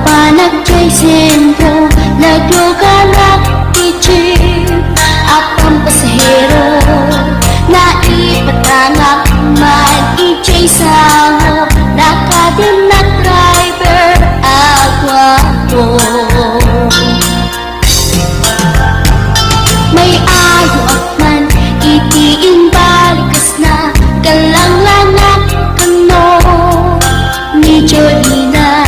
Panagkay sentro, naglugalak ichip apang pasahero na ipatangak mag-ijay sango nakadim na driver agwapo. May ayo akman itiin balikas na kalanglanak kano ni Jolina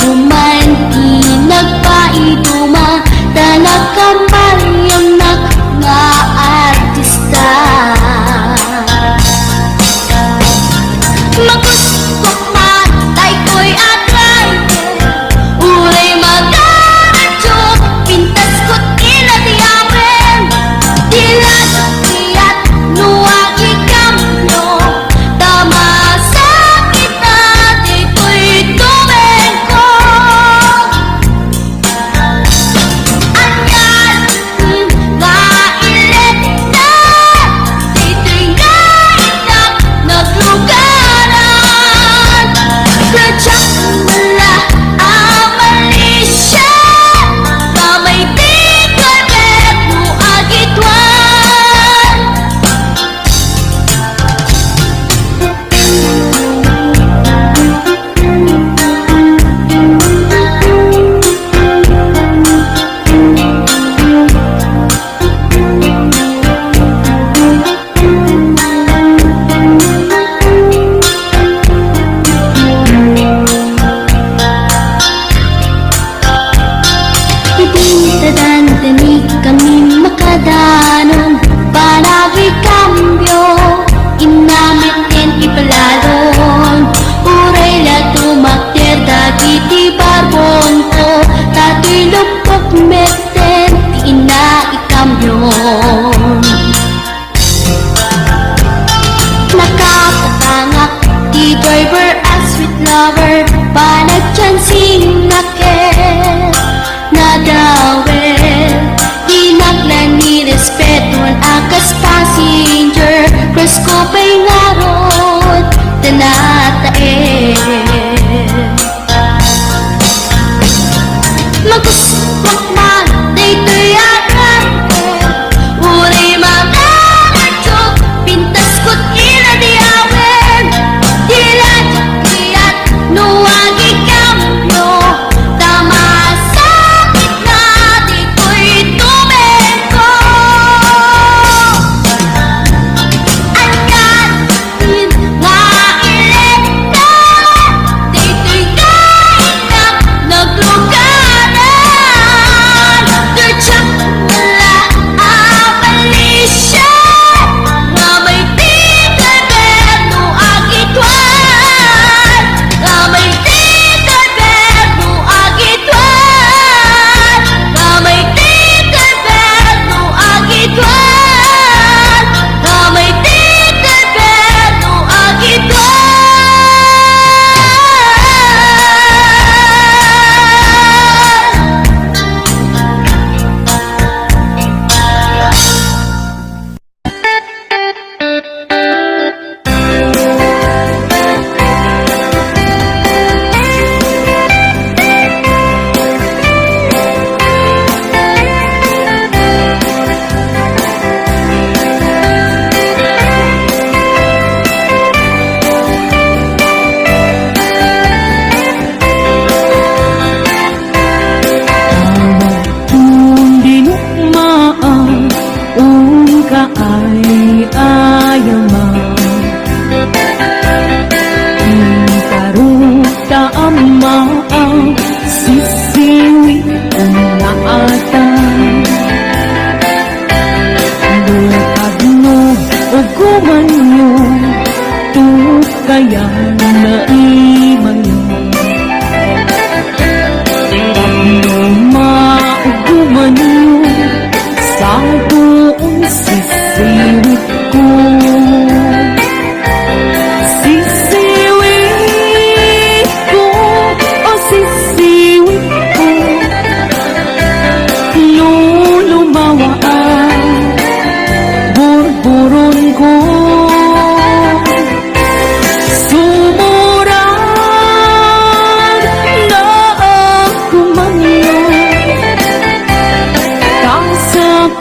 kuman di nagpaiduma na nakamayang nga artista. Magustok matay ko'y atay uray magaradyo pintas ko't inadiya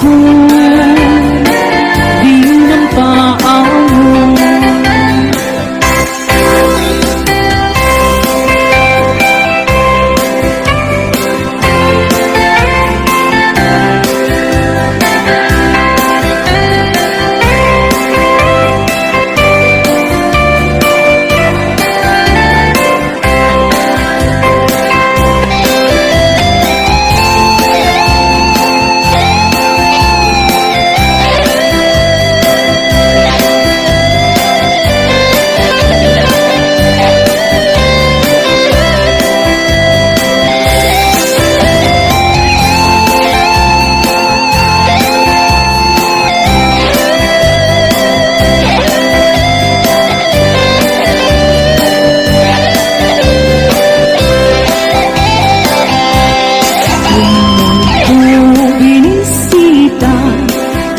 ko di ng paawon.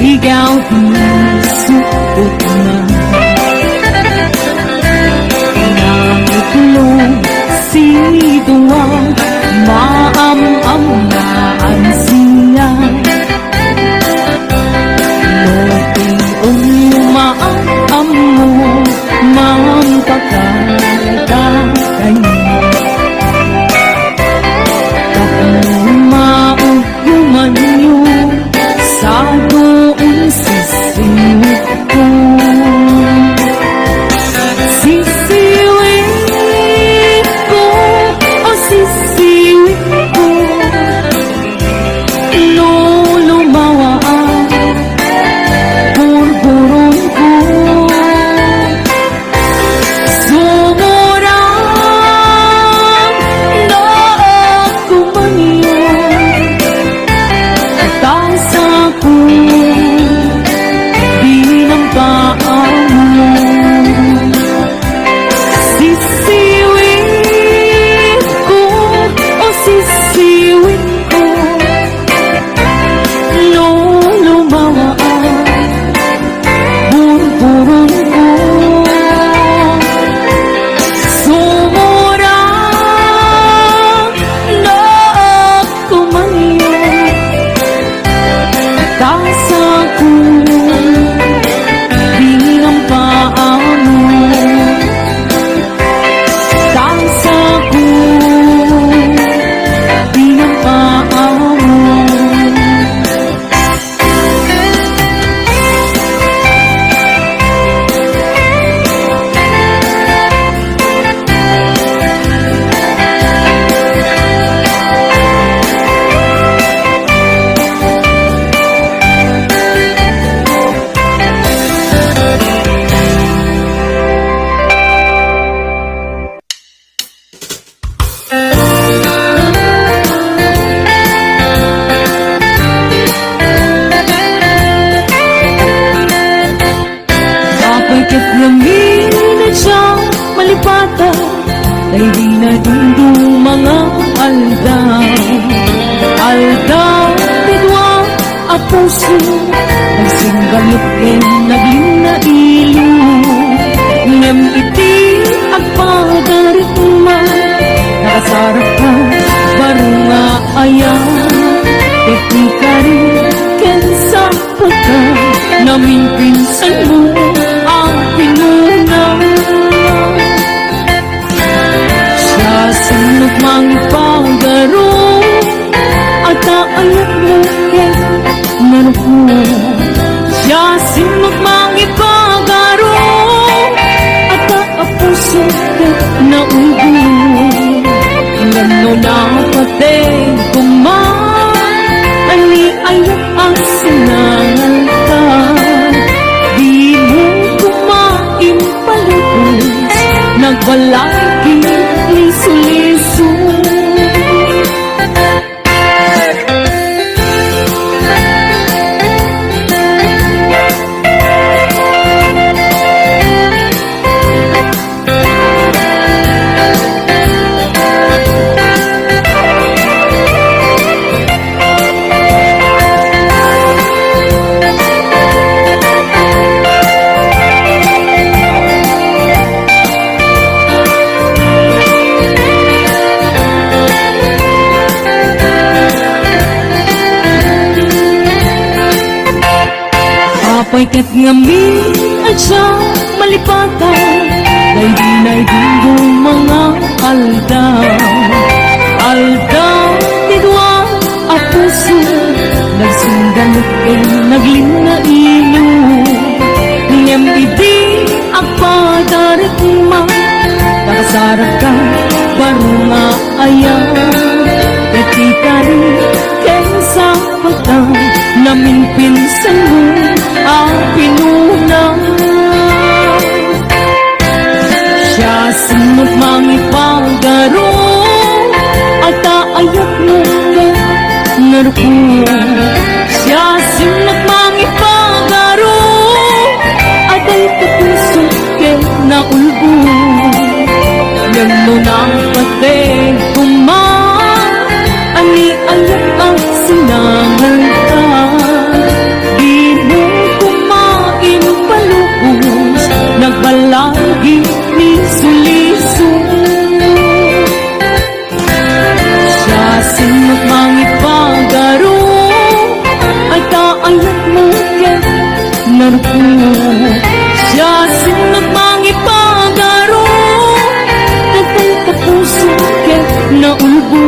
Ikaw hinusukot na Nakitulong situang maam-am na ansiya Loting umaam mo mampakakay Kapag mauguman yun sa doon sisiwit ko Sisiwit ko, o sisiwit ko Lulumawa ang burburon ko Sumurang na ako maniyan Tasa ko di ng paawon Sisiwit ko, o sisiwit ko Lulumawa ang burburon ko Sumurang na ako maniyan Tasa ko di ng paawon Tasa ko di ng paawon Kapagkat namin na siyang malipata Ay di na dundong mga aldaw Aldaw, bidwa, a puso Nagsinggalot ken naging na ilo Ngem iti agpagarit man Nakasarap ka, baro nga ayaw Iti ka rin ken sa pagka Naming pinsan mo ang pinuna Siya sinot mang ipagaro At aayat mo ken manupo Siya sinot mang ipagaro At aapuso ken naubo Ngano na patay kuman Ani ayat ang sinangal ka Di mo kumain palubos Nagbalaki liso-liso Paikat ngamin at siya malipatan, kay di na idundong mga aldaw. Aldaw, tidwa at puso, nagsundan at naglina ilo. Niyam idi ang padarit ma, nakasarap ka, baro nga ayaw. Katika rin kaysa patang, namin pinsan mo ang pinunang. Siya sinot mangipagaro, at aayat mo ka narupo. Siya sinot mangipagaro, at ay kapuso ke naulbo. Yan mo nang pateng kumang, ani ayat ang sinangal ka. Di mo kumain palubos, nagbalagi ni suliso. Siya sinot mangipagaro, ay kaayat mo ke narupo. Siya sinot mangipagaro, nagtay kapuso ke naulbo.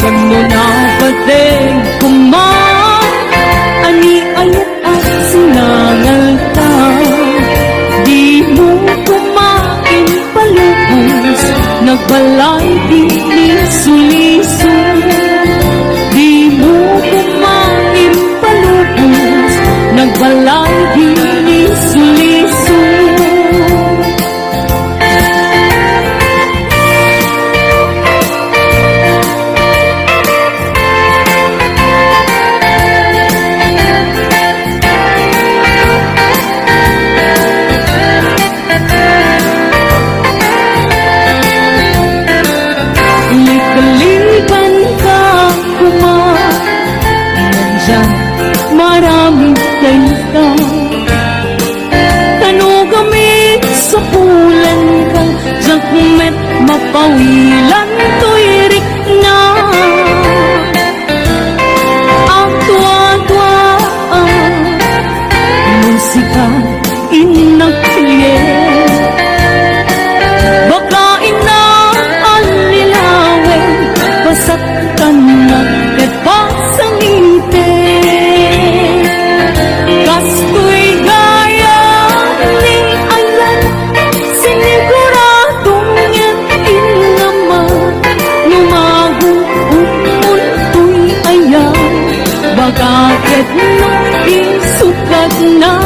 Kano na pateng kumang, ani ayat at sinangal ka. Di mo kumain palubos, nagbalay di liso-liso. Di mo kumain palubos, nagbalay di liso-liso. Likaliban ka kuma, nandyan maraming kaita. Tanugamit sa pulan ka, jakmet mapawilan tuirik na. Ang tuwa-tuwa, musika inakliye. Baka inaalilawin, pasaktan na ket pasangite. Kastoy gaya ni ayan, siniguradong yan inaman. Lumagong umuntoy ayan, baka ket nung isukat na.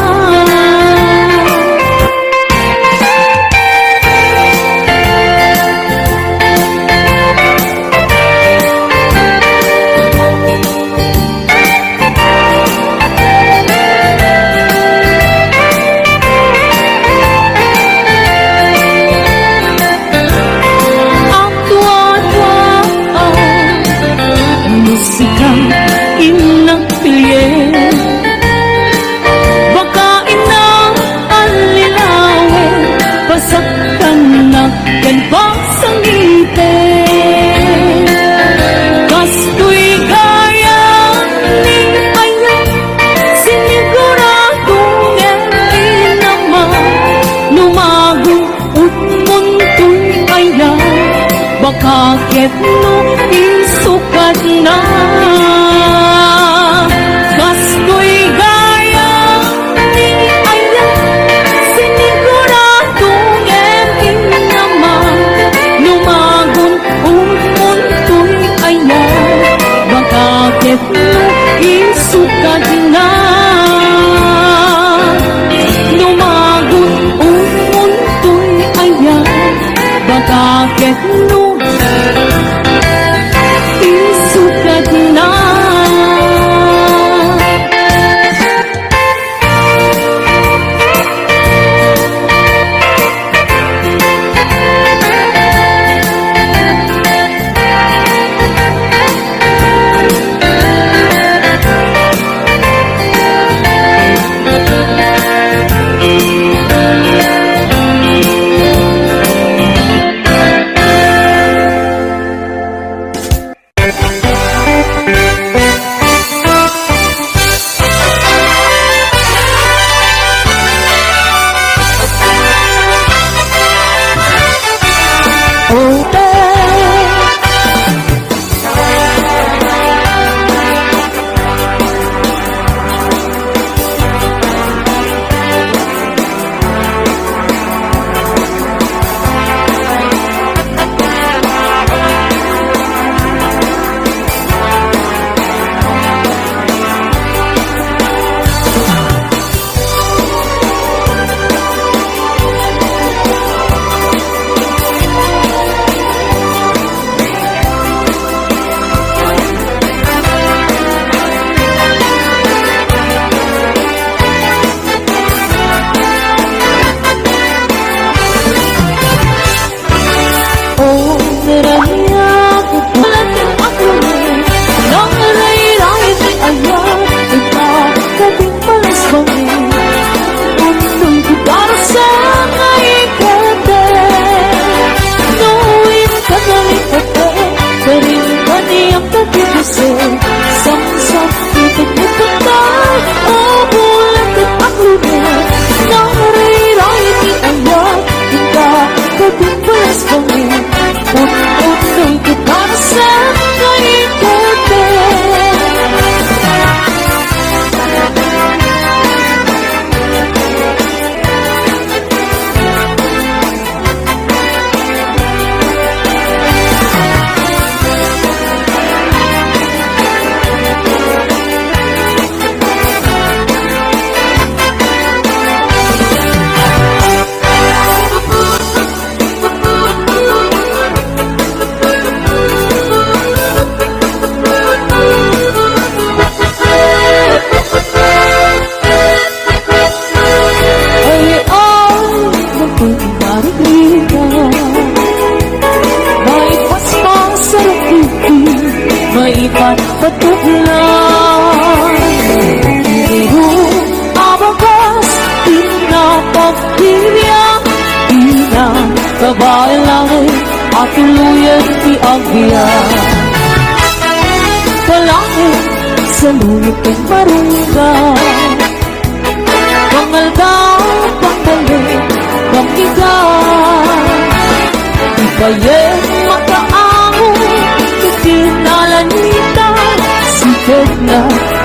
Musika inakpilye, baka inang alilawin, pasaktan na yan pasangite. Kastoy gaya ni ayan, siniguradong yan inaman. Lumagong utmuntoy ayan, baka ket no isukat na. Kastoy gaya ni ayan, siniguradong yan inaman. Lumagong umuntoy ayan, baka ket no isukat na. Lumagong umuntoy ayan, baka ket no isukat na. bibiyak. Palangit sa luyot kang marunggan, pangaldaw, panggaling, pamigat. Ibayeng makaango, ikinalanita, sikat na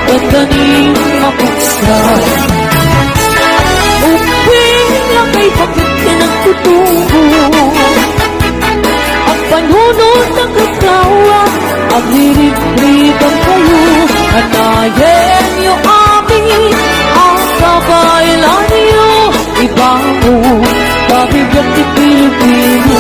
pagdaning mapuksan. Uping lang kay bakit ka nagtutubo, ang panunod ng kakawa, ang lirig-ligang kayo, anayen niyo amin, ang kabailan niyo, ibang mo, pabigat ni Pilipino.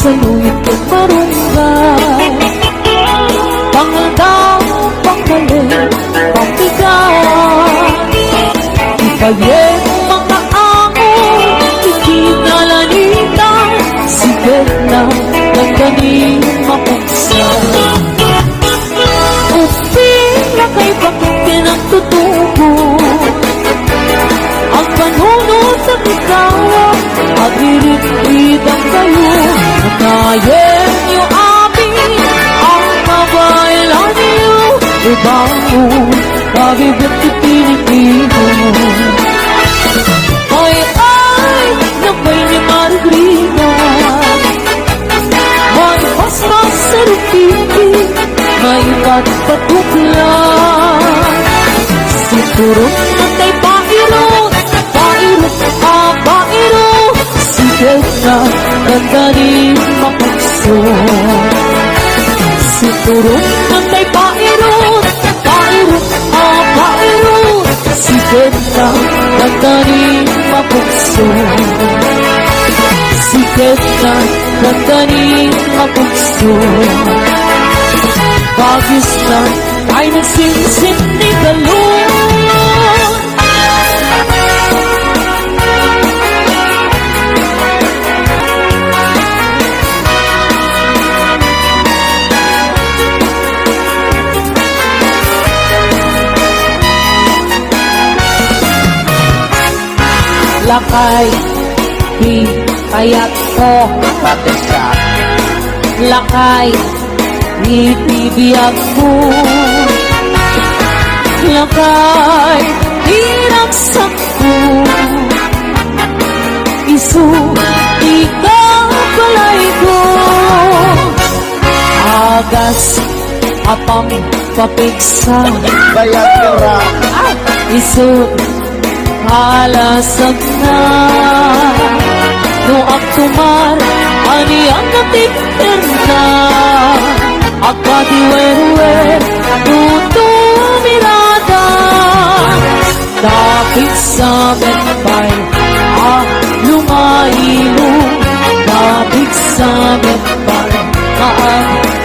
Sa luyot kang marunggan, pangaldaw, panggaling, pamigat. Ibayeng mga ango, ikinalanita, sigat na ng ganing mapagsan. Uping na kay bakit ka nagtutubo, ang panunod sa bitawa, at irit-iritang kayo. Anayen niyo amin, ang kabailan niyo, ibang mo, pabigat ni Pilipino. Ay, nabay ni Margarita, may paspas sa rupiti, may patpatuplan. Siguro na kay pairot, pairot, pairot, sigat na ganda rin mapagso. Siguro na kay pairot, pairot, pairot, sigat na ganda rin mapagso. Sigat na ganda rin mapagso. Bagis na ay nagsinsin ni Galon. Lakay, di kaya't ko patisak. Lakay, di bibiyag ko. Lakay, di raksak ko. Isu, di ka palay ko. Agas, apang papiksa. Bayad ka ra. Isu, halasag na no aktumar ani ang natikter na agpadiwer-wer tuto mirada dapit sa metpay lumailo dapit sa metpay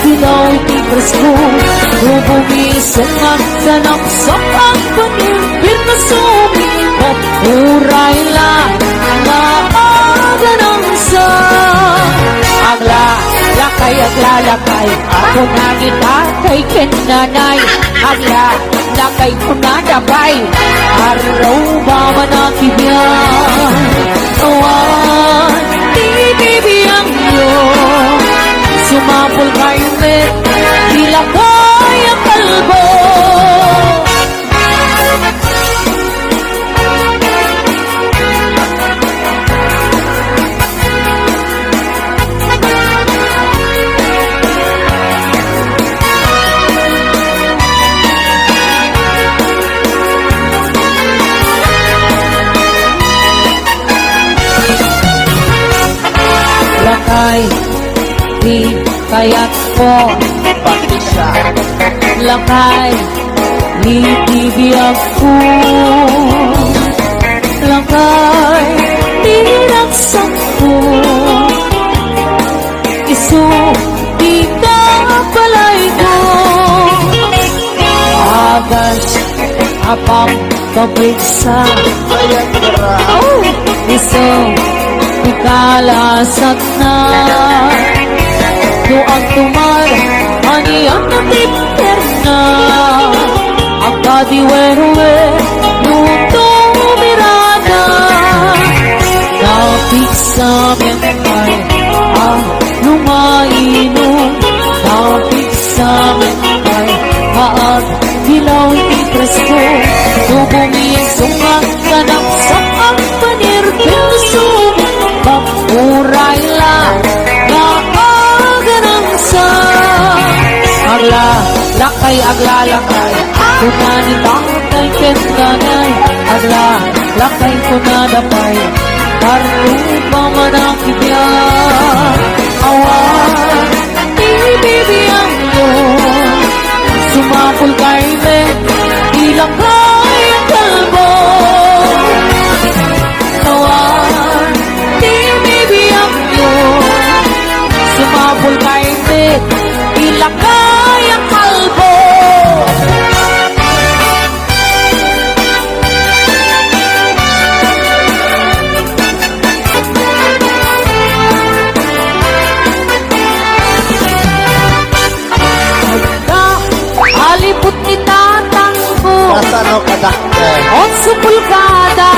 dilaw ti presko bubumisok at sanapsak ang panimpir na sumi at uray lang na aganang sa lakay aglalakay ako na kita kay kinanay lakay ko na dabay araw ba manakibyan awan di bibiyang yun sumapol kayo met dilakay ang kalbo. Lakay, di kaya't ko patisak. Lakay, di bibiyag ko. Lakay, di raksak ko. Isu, di ka palay ko. Agas, apang pabriksa. Ayan tara. Oh, isang ikalasat na doang tumar aniyan na tipper na ang kadiwero-we nuto mirada napik sa mentay lumainom napik sa mentay haag dilaw itras ko tubungin sumang ganap sa ang panirpilso papuray lang na aganang sa agla lakay kunani bakay kentanay agla lakay kunadapay karupa manakibya awan ibibiyang mo sumapul kay me ilakay ang kalbo awan ibibiyang mo sumapul kay me ilakay ang kalbo. Alipot ni tatang ko Nasaan o kadakte? on sa pulkada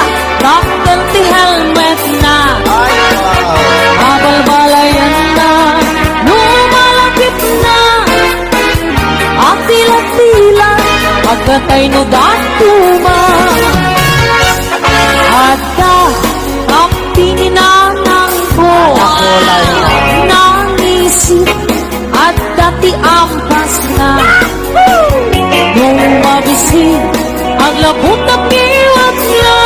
naktal ti helmet na Ay, wow. abalbalayan na lumalapit na ang tila-tila pagkatay no datuma at ang pininanang ko Nakulay na. nangisip at dati ampas na nung mabisin ang labot na piwat niya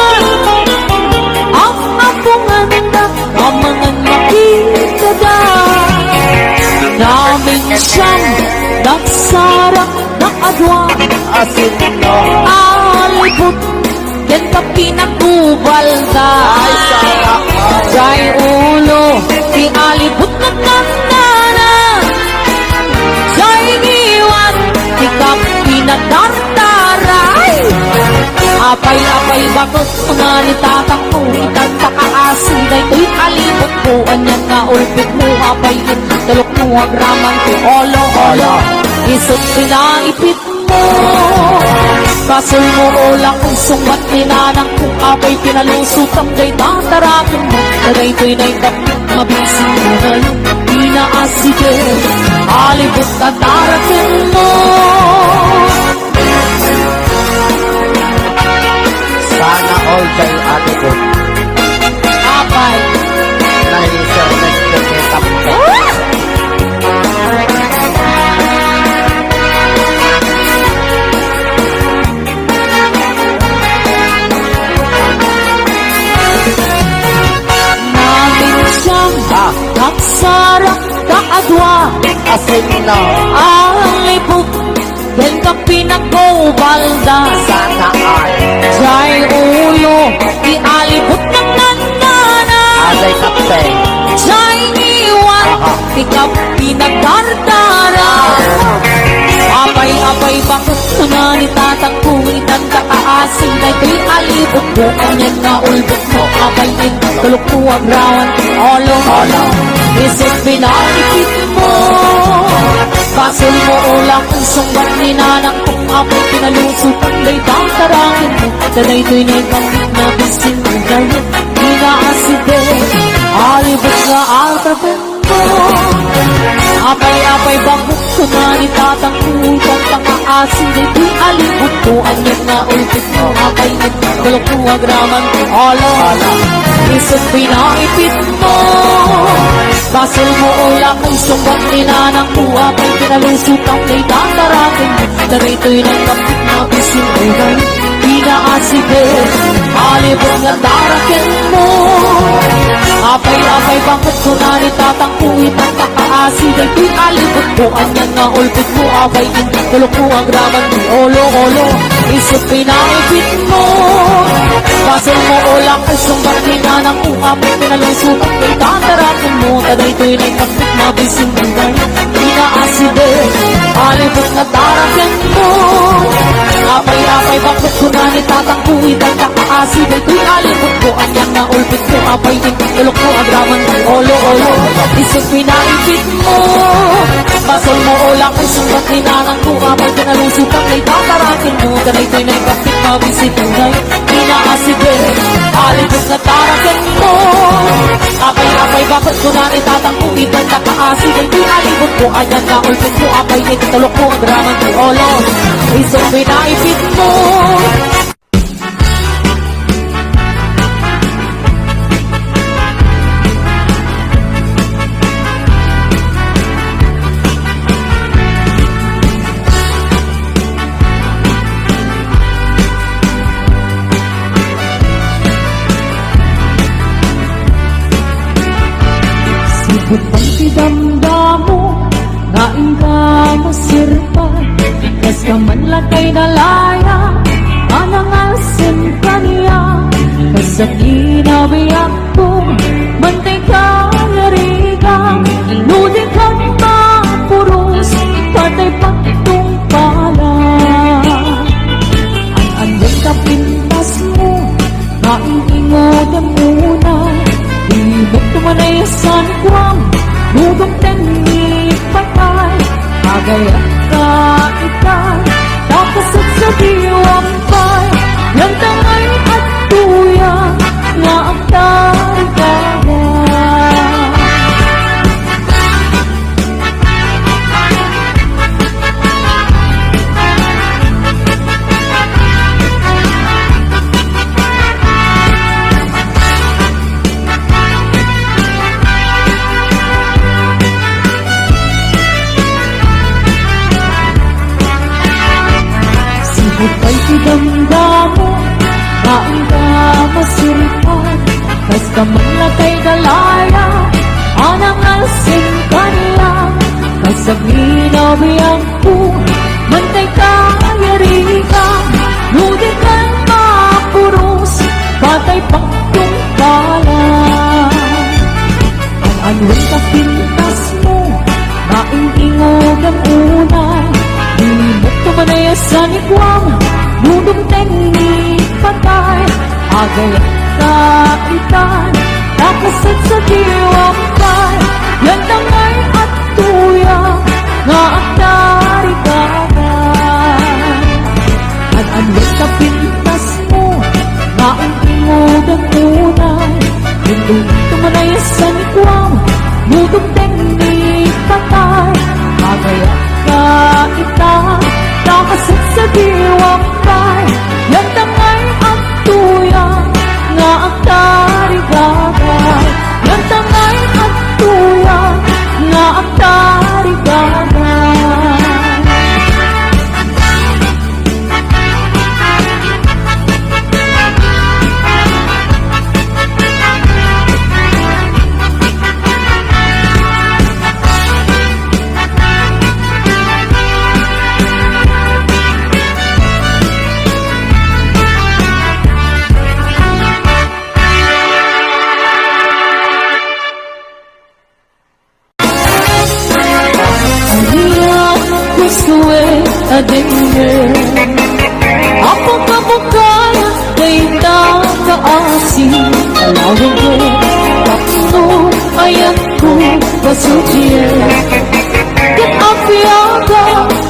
ang apungan na mamangan makikada namin siyang nagsarap ng adwa Asin no. alibot yan ka pinagbubalda Ay, sana all. Jai ulo di alibot na nandana Jai niwan di ka pinagdartaray apay-apay bakot nga ni tatang mo itagpakaasi na ito'y alibot ko anyan nga ulpit mo apayin talok mo agraman ko olo isot pinaipit mo kasol mo ulang kung sungmat ninanang kung apay pinalusot ang day tatarakin mo na ito'y naitapit mabising mo ngayon inaasige alibot na tarakin mo. Sana all kay ate ko. Apay. Nahisir nagkakita ko. Namin siyang nagsarap kaadwa Asin no. ang libot del ka pinagbubalda Sana all. Jai ulo ialibot ng nandana Aday kapte. Jai iwan di ka pinagdardara apay-apay bakit na ni tatang kuwitan ka kaasin na ito'y alibot mo kanyan na ulbot mo apayin tulok mo ang rawan olo isip pinakikit mo kasul mo ulang kung sunggat ni nanang kung apay pinalusot ang laytang tarangin mo tanay ito'y naipangit na bisin mo ngayon inaaside alibot na altrapin mo apay-apay bakit na ni tatang kuwitan ka kaasin na ito'y alibot mo anyan na ulbot mo apayin tulok mo ang rawan olo isip pinaipit mo kasul mo ulang kung sunggat ni nanang kuha kay pinalusot ang laytang tarating na rito'y nagkapit na bisin mo ngayon inaasige alibot na tarakin mo apay-apay bakit ko na ni tatang kuwit ang nagkaasid ay tuy alibot ko Anyan nga ulpit mo abay in tulok mo ang graman ni olo Isip pinaipit mo Basol mo ulang ay sumbat hinanang ukapit Pinalusutak kay tatarakin mo Taday to'y naikapit mabising buhay Pinaasid alibot na tarakin mo Apay bakit ko na nitatangkuit Ang kakaasid ay tuy alibot ko Anyan nga ulpit ko abay in tulok mo ang graman ni olo Isip pinaipit mo Basol mo ulang ay sumbat hinanang ukapit Pinalusutak kay tatarakin mo Taday to'y naikapit mabising buhay Pinaasid alibot na tarakin mo Apay bakit ko na nitatangkuit Ang kakaasid ay tuy alibot ko Anyan nga ulpit ko abay in tulok mo ang graman ni olo Isip pinaipit mo Sibot ang tidamdamo Naing ka masirpan Kas ka man lakay nalaya Anang asin kaniya Kasak inabiyak ko Mantay ka yarigang Ludi kang mapuros Patay paktong pala Ang andang kapintas mo Naing ang una Ibig tumanayasan kwam Lugong tenik patay Agayat ka ikay Takasat sa diwang pay Yang tangay at tuya Nga ang tarigaya Upay tidamdamo Kain ka masiripan Kas ka man lakay dalaya Anang asin kanila Kasag inabiyang ko Mantay ka yarika Ludi kang mapuros Patay paktong pala Ang anong kapintas mo Naing-ingog ang unay Limot tumanayasan ikwam Nudong tenik patay Agayat ka itan Nakasat sa diwang pay Yan tangay at tuya Nga ang tarigagay At anong kapintas mo Naing-ingog ang unay Limot tumanayasan ikwam Nudong tenik patay Agayat ka itan Nakasat sa diwang pay Yan tangay at tuya Nga ang tarigagay Yan tangay at tuya Nga ang tarigagay Adengir Apa kabukaya Kaita kaasi Alawin ko Waktu ayatku Pasujiye Kat apiaga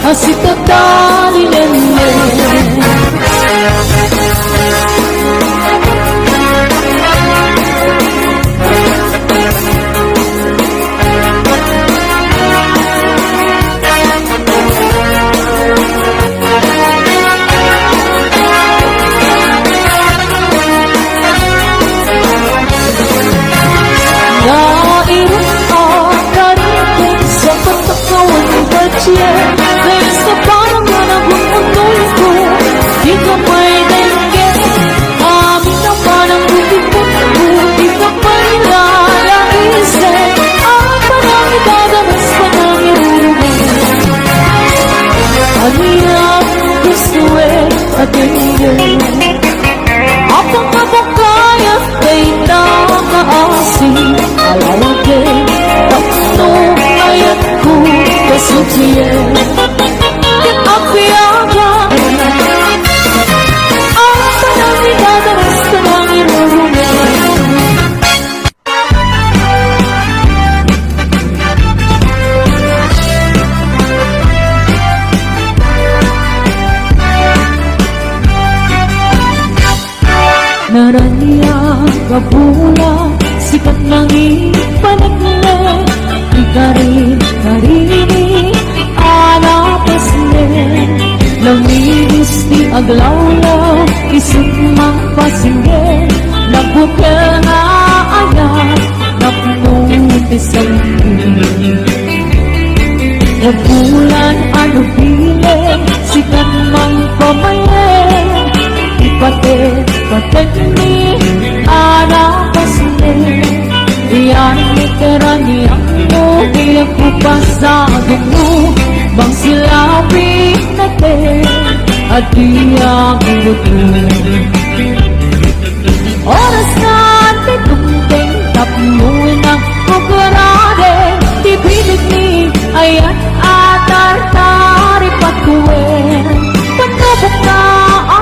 Asita tali lele There's the bottom of the mangipanagna Ikarin-karini anapasne Lamigis di aglawlaw Isip magpasinge Nagbukel nga ayat Napunutisan Nagbulan ano pili Sikat mang pamayin Ipatet ni anapasne Iyan ni karaniang mo Iyak ko pasado mo Bang silabi natin At iyak mo Oras na titungting Tapuin ang kukurade Di pilit ni ayan atar-tari patuin Panabok na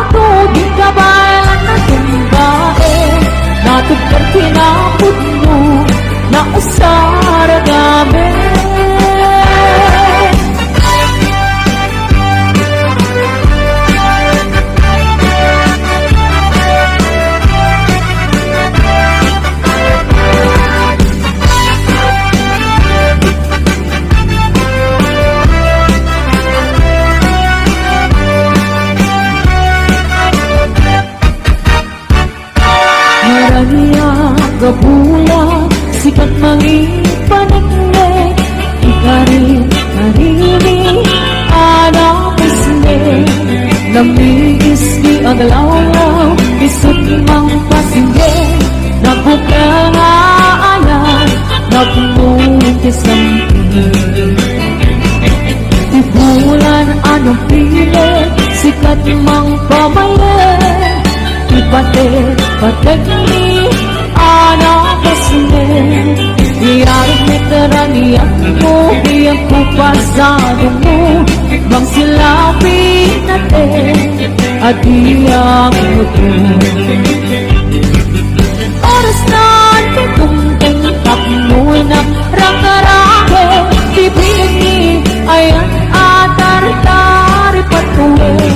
ako Di kabalan na tumbae Natugkar kinapot mo Na usara gamit Gabula, sikat mangipanagna Ikarin-karini anapasne Namigis di aglawlaw Isip mang pasinge Nagbuka nga ayan Nagmutisan Ibulan anong pili Sikat mang pamayin Ipatet ni anapasne Iyarik ni karaniang mo Iyang ko pasado mo Bang silabi natin At iyang mo Oras na titungting Takmoy ng rang-arake Pipilit ni ayan atar-tari patuloy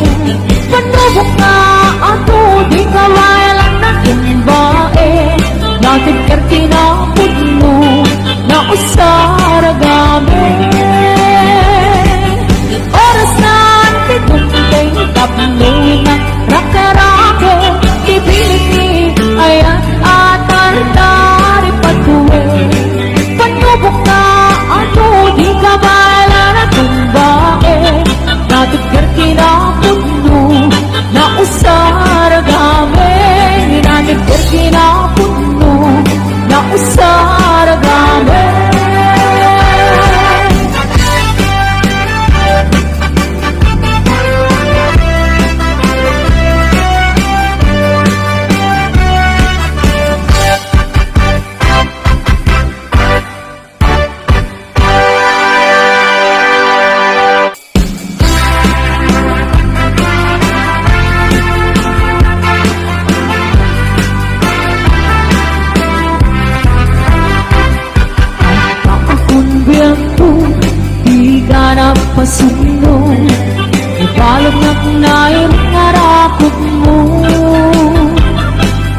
Panubok na ato Di kawalan na timbae Natin kartinapod mo Na usara gamit Oras na titungting Taploy na rake-rake Ipilit ni ayan atar-tari patuloy Panubok na ato Di kabala na tumbae Natin kartinapod mo Na usara gamit Natin kartinapod mo Na usara gamit Pasundo Ipalog na kunay Nangarakot mo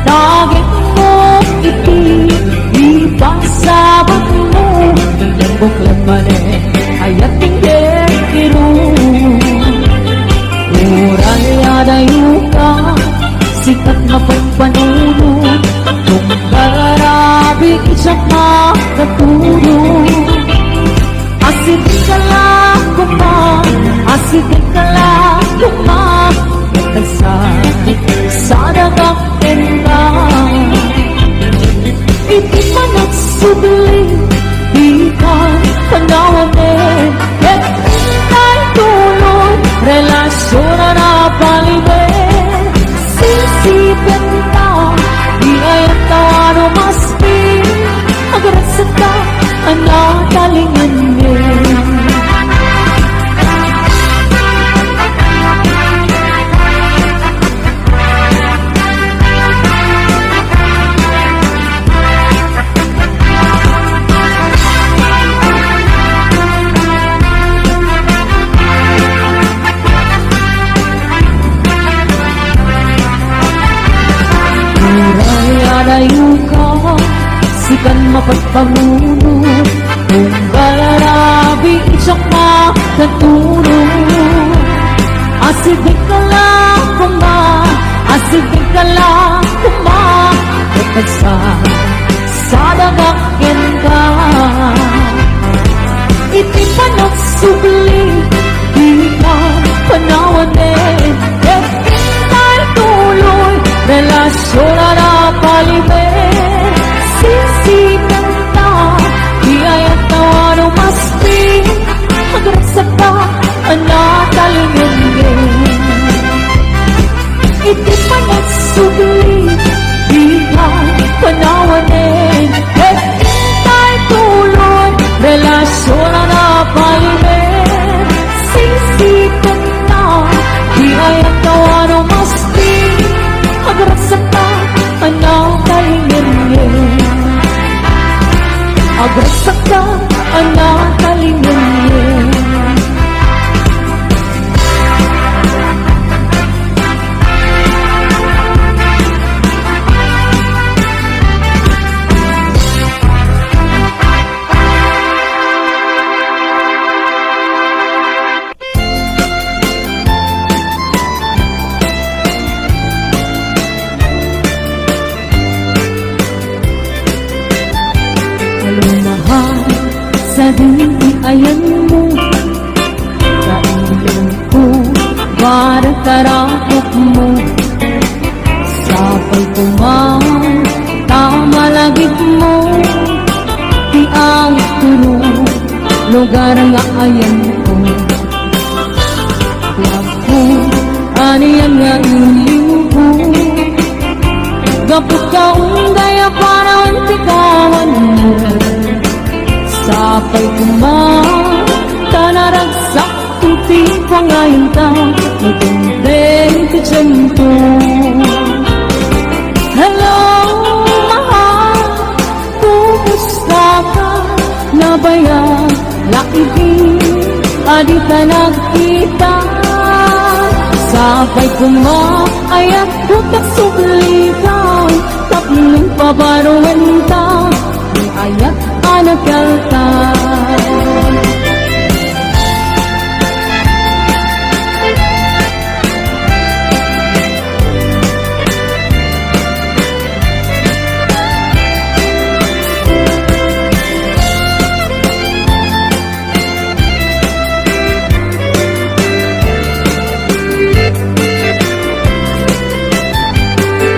Tagit mo iti Ipasabot mo Buklat mali Ayat tingger kiro Uray adayo ka Sikat mapagpanuno Kung karabi Isak makatulong Asid ka lang Asid ka lang Kasakit sa dagang tenda Iti man at subli Di ka panawanin At intay tuloy Relasyon na napalibin Sisipin ka Di ay ang tawano maspi Agrasat ka Anatalingan din Sikan mapagpanguno kung galarabi isak na katulong. Asibig ka lang kuma Kapagsa sa dagakin ka iti panagsubli di ka panawanin Epintay tuloy relasyon na napalimin Sisipan na di ayat tawano masti Agrasa ka anatalingin iti panagsubli di ka panawanin Epintay tuloy relasyon na napalimin Sisipan na di ayat tawano masti Agrasa ka anatalingin Agrasa ka anatalingin sa ayan mo kailong ko para karakot mo sapay kumang tamalagit mo di ang tulong lugar nga ayan ko wag ko aniyan nga iling ko gapot ka undaya para antikawan mo sapay kumang tanaragsak tuti pangayon ta nagundeng ti tiyempo hello mahal kumusta ka nabayag laibig adita nagkita sapay kumang ayat butak sublikan tapnong pabaruan ta ayat anak kalta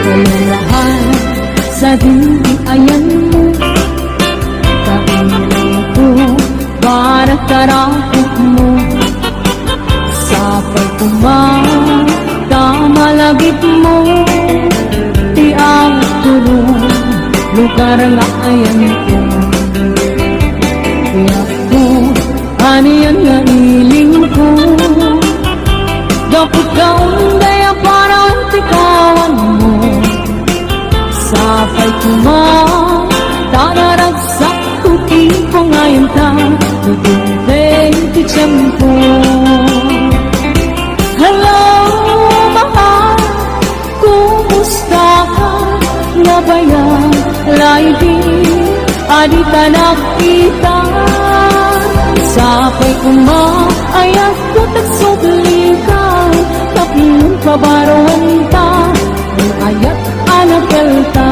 Kalahan sa dindi ayan mo para karakot mo sapay kumang tamalagit mo di ang tulong lugar nga ayan ko kaya ko aniyan nga iling ko gapot ka undaya para antikawan mo sapay kumang tanaragsak tuti ko ngayon ta nagundeng ti tiyempo hello mahal kumusta ka nabayag laibig adita nakita sapay kumang ayat ko tagsublikan tapinong kabaruan ta ng ayat anak kalta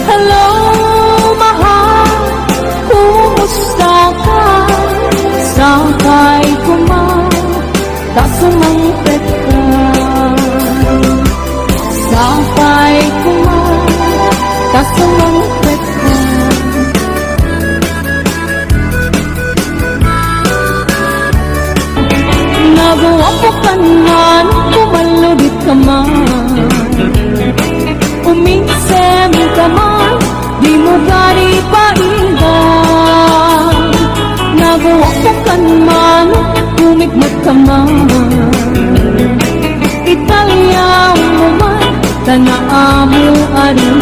hello mahal kumusta ka sapay kumang tasumangpet ka sapay kumang tasumangpet ka nagawapakan man kumalugit ka man uminsem ka man di mo gari paindan nagawapakan man kumikmat ka man Italyang mo man tanaamo arin